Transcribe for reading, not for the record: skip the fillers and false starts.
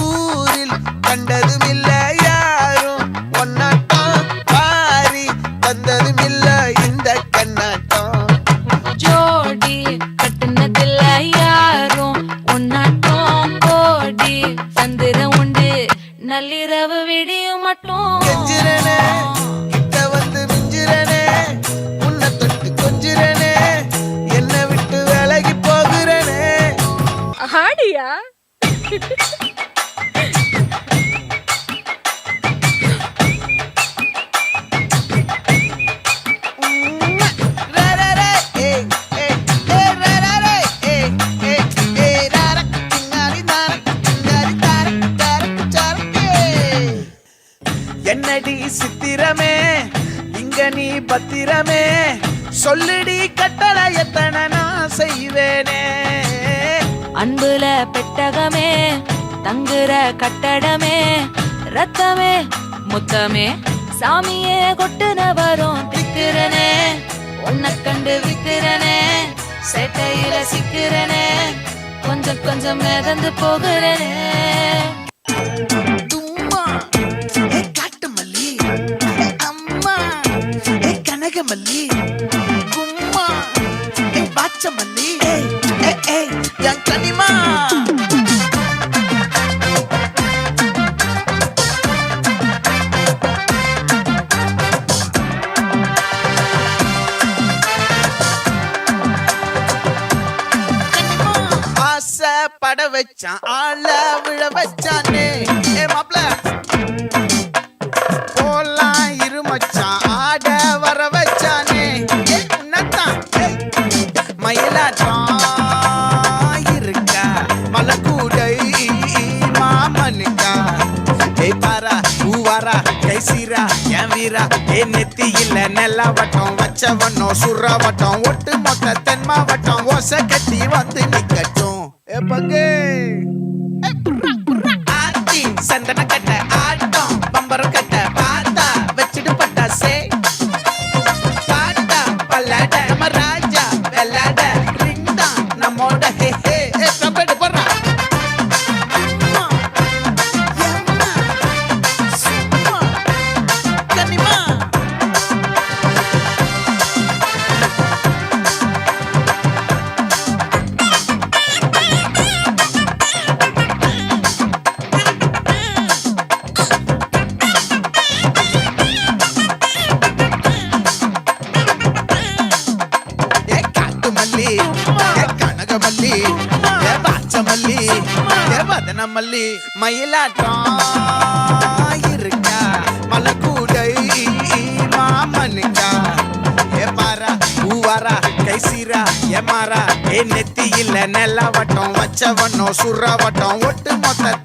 ஊரில் கண்டதும் இல்ல யாரும் ஒன்னாட்டம் பாரி தந்ததும் இல்ல இந்த கண்ணாட்டம் ஜோடி கட்டுனதில்ல யாரும் ஒன்னாட்டம் கோடி சந்திரம் உண்டு நள்ளிரவு விடியும் மட்டும் கெஞ்சிரனே கிட்ட வந்து மிஞ்சிரனே உன்னை தொட்டு கொஞ்சிரனே என்னை விட்டு விலகி போகிறனே ஆடியா என்னடி சித்திரமே இங்க நீ பத்திரமே சொல்லுடி கட்டளை எத்தனை நான் செய்வேனே அன்புல பெட்டகமே தங்குற கட்டடமே ரத்தமே முத்தமே சாமியே கொட்டுன வரும் திக்கிறனே உன்னை கண்டு விக்கிறனே சேட்டையில சிக்கிறனே கொஞ்சம் கொஞ்சம் மிதந்து போகிறனே தும்மா ஏ காட்டு மல்லி ஏ அம்மா ஏ கனக மல்லி கும்மா ஏ பாச்ச மல்லி ஏ என் கனிமா பட வச்சான் ஆள விழ வச்சானே ஏ மாப்ள போலாம் இருமச்சான் ஆட வர வச்சானே ஏ உன்னத்தான் மயிலாட்டம் இருக்கா மலக்கூடை மாமனுக்கா ஏய் பாரா பூவாரா கைசீரா என் வீரா ஏ நெத்தி இல்ல நெல்ல வட்டம் வச்சவனோ சுற வட்டம் ஒட்டு மொத்த தென் மாவட்டம் ஓசை கட்டி வந்து நிக்கட்டும் ஏ பங்கே ஆத்தி சந்தன கட்ட ஆட்டம் பம்பரம் கட்ட பாத்தா வச்சிட்டு பட்டாசே பாட்டா பல்லாட நம்ம ராஜா வெள்ளாட ரிங் தான் நம்மோட ஹே ஹே ஏ சம்பேடு போடுறா கனிமா கனகமல்லி பாச்சமல்லி வதனமல்லி மயிலாட்டம் இருக்கா மலக்கூடை மாமனுக்கா ஏ பாரா பூவாரா கைசீரா ஏ மாறா ஏ நெத்தி இல்ல நெல்ல வட்டம் வச்சவனோ சுற வட்டம் ஒட்டு மொத்த